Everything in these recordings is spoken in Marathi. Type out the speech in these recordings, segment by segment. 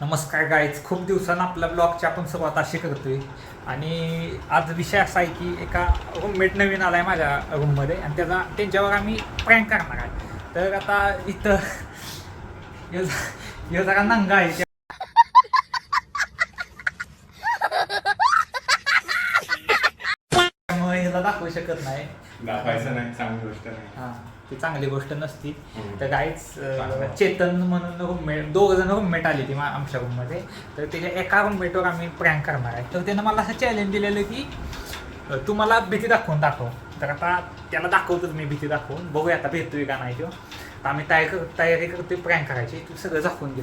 नमस्कार गाईज, खूप दिवसानं आपल्या ब्लॉगची आपण सुरुवात अशी करतोय आणि आज विषय असा आहे की एका रूममेट नवीन आला आहे माझ्या रूममध्ये आणि त्यांच्यावर आम्ही प्रँक करणार आहे. तर आता इथं ह्यो जरा नंगा आहे, त्यामुळे ह्याला दाखवू शकत नाही. दाखवायचं नाही, चांगली गोष्ट नाही. हां, ती चांगली गोष्ट नसती. तर गाईच चेतन म्हणून रूममेट, दोघं जण रूममेट आली ती आमच्या रूममध्ये. तर त्याच्या एका रूममेटवर आम्ही प्रँक करणार आहे. तर त्यानं मला असं चॅलेंज दिलेलं की तू मला भीती दाखव. तर आता त्याला दाखवतोच मी भीती दाखवून, बघूया आता भेटतोय का नाही तो. तर आम्ही तयारी करतोय प्रँक करायची. तू सगळं दाखवून घे.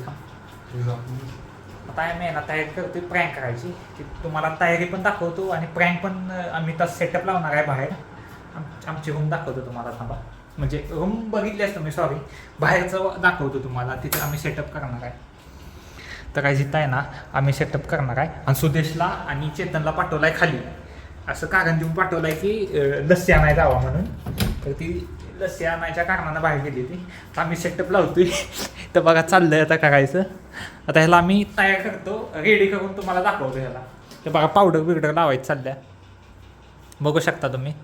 आता आम्ही ना तयारी करतोय प्रँक करायची की तुम्हाला तयारी पण दाखवतो आणि प्रँक पण आम्ही तर सेटअप लावणार आहे बाहेर. आमची रूम दाखवतो तुम्हाला, थांबा. म्हणजे रूम बघितली असतं मी, सॉरी, बाहेरचं दाखवतो तुम्हाला. तिथे आम्ही सेटअप करणार आहे. तर काय जिथं आहे ना आम्ही सेटअप करणार आहे. आणि सुदेशला आणि चेतनला पाठवलं आहे खाली, असं कारण देऊन पाठवलं आहे की लस्सी आणायला जावा म्हणून. तर ती लस्सी आणायच्या कारणानं बाहेर गेली ती. तर आम्ही सेटअप लावतोय. तर बघा चाललंय आता करायचं. आता ह्याला आम्ही तयार करतो, रेडी करून तुम्हाला दाखवतो ह्याला. तर बघा पावडर लावायचं चालल्या, बघू शकता तुम्ही.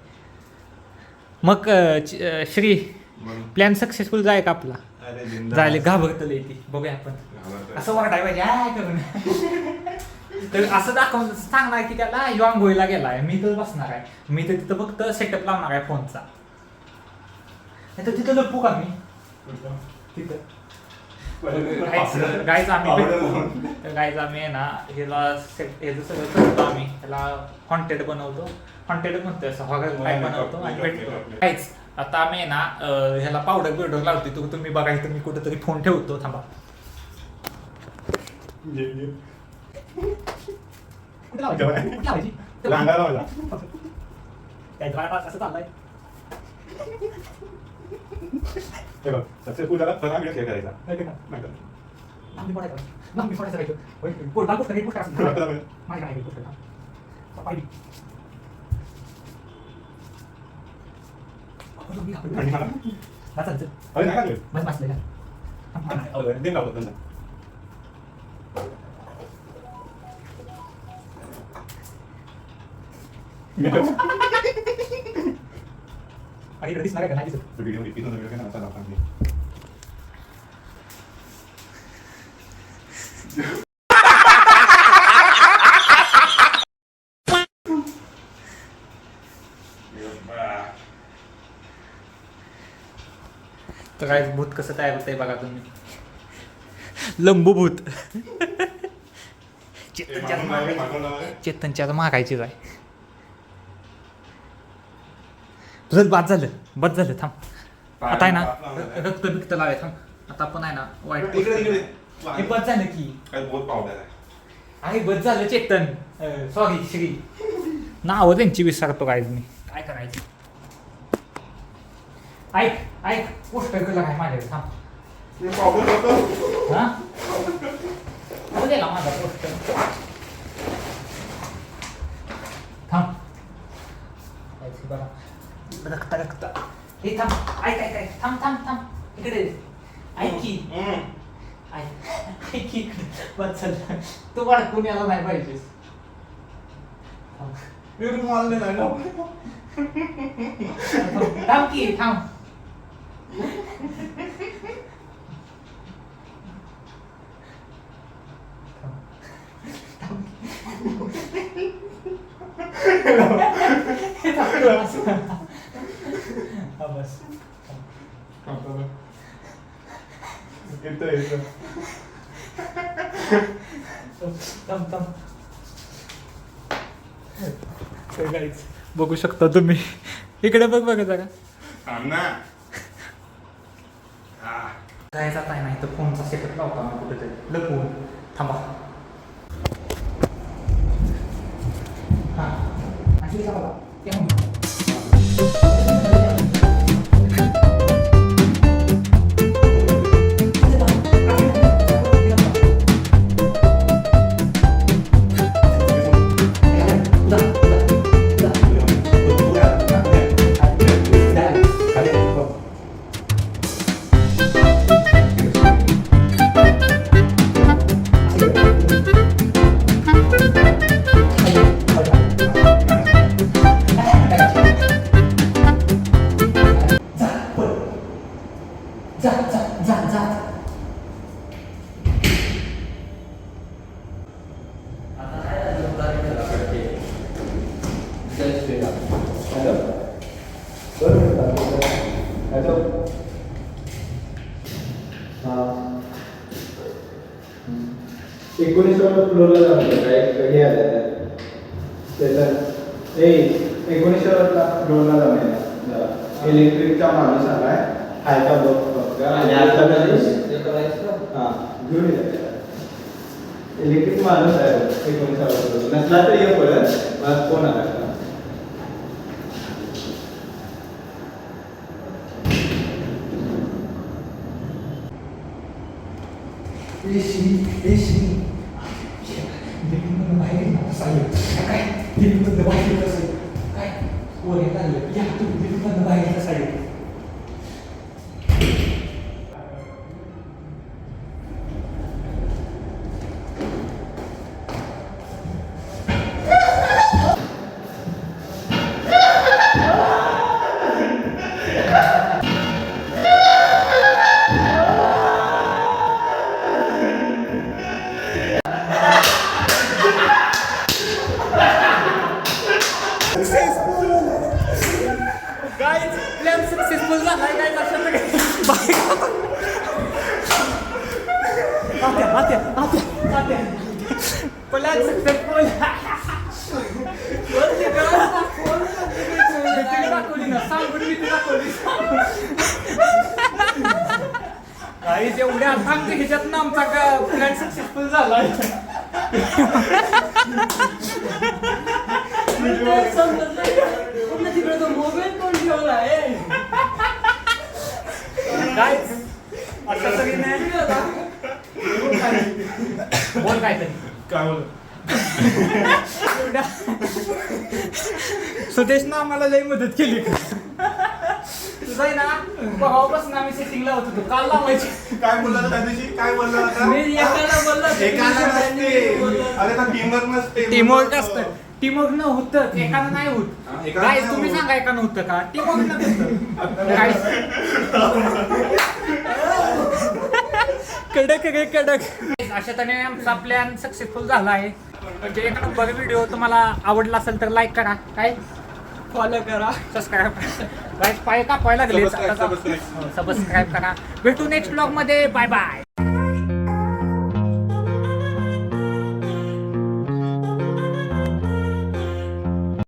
मग श्री, प्लॅन सक्सेसफुल जाय का आपला? जायला घाबरतलं ती, बघूया आपण. असं वाटाय पाहिजे काय करून. तर असं दाखवून सांगणार की त्याला ह्यो आंघोळीला गेलाय, मी तर बसणार आहे. मी तर तिथं फक्त सेटअप लावणार आहे फोनचा. नाही तर तिथं लपू का मी तिथं. गायचं आम्ही आहे ना ह्याचं सगळं करतो. आम्ही ह्याला हॉन्टेड बनवतो, हॉन्टेड म्हणतो, असं हॉरर काय बनवतो आणि भेटतो. काहीच आता आम्ही आहे ना ह्याला पावडर लावतो. तुम्ही बघा, इथं मी कुठेतरी फोन ठेवतो, थांबा. कुठे लावायची? असं चाललंय. सक्सेसफुल झाला तर आम्ही करायचा. तर काय भूत कसं तयार होतंय बघा तुम्ही. लंबूभूत. चेतनच्या मागायचीच आहे. तुझं बाद झालं, थांब. आता आहे ना रक्त बिक्त लावाय, थांब. आता आपण आहे ना वाईट हे बद झालं की आहे, बद झालं चेतन, सॉरी श्री, नावं त्यांची विसरतो काय मी. काय करायचं, ऐक पोस्टर केलं काय माझ्याकडे, थांब. हा गेला माझा पोस्टर, थांब. बघा रक्त हे, थांब. ऐक थांब इकडे ऐक की, ऐक की बस झालं. तू मला पुण्याला नाही पाहिजेस. थांब की, थांब. बस बघू शकता तुम्ही. इकडे बघा जरा. काय जात आहे ना, इथं फोनचा सेटअप लावता ना कुठेतरी लपवून, थांबा. हां अशी बघा 19व्या फ्लोअरला जाऊन काय हे आलं त्याचं 19व्या फ्लोअरला जाऊन इलेक्ट्रिकचा माणूस आलाय खायचा बघ फक्त आणि आता हां घेऊन येतात इलेक्ट्रिक माणूस आहे 19व्या फ्लोअर नसला तर ये परत बस कोण आला प्लॅन सक्सेसफुल झालाय काय प्लॅन सक्सेसफुल दाखवली ना सांगून मी दाखवली काही एवढ्या थांबते ह्याच्यात ना आमचा का प्लॅन सक्सेसफुल झालाय तिकडे तो मोबाईल पण ठेवला आहे काय असं तरी नाही बोल काय तरी काय बोल सुदेशनं आम्हाला लई मदत केली तुझं आहे ना भावापासून आम्ही सेटिंग लावत होतो काल लावायची काय बोलला त्या दिवशी काय बोलला होता मी एकाला बोलला एकाला नसते अरे का टीमवर्क नसते टीमवर्क असतं टीमवर्क न होतं एकानं नाही होत एकानं काय नाही तुम्ही होत. सांगा एकानं होतं का टीमवर्क न होतं काय कडक रे कडक अशा तऱ्हेने आमचा प्लॅन सक्सेसफुल झाला आहे म्हणजे एक नंबर व्हिडिओ तुम्हाला आवडला असेल तर लाईक करा काय फॉलो करा सबस्क्राईब करा पाय कापायला लागले Subscribe. सबस्क्राईब करा भेटू नेक्स्ट ब्लॉग मध्ये बाय बाय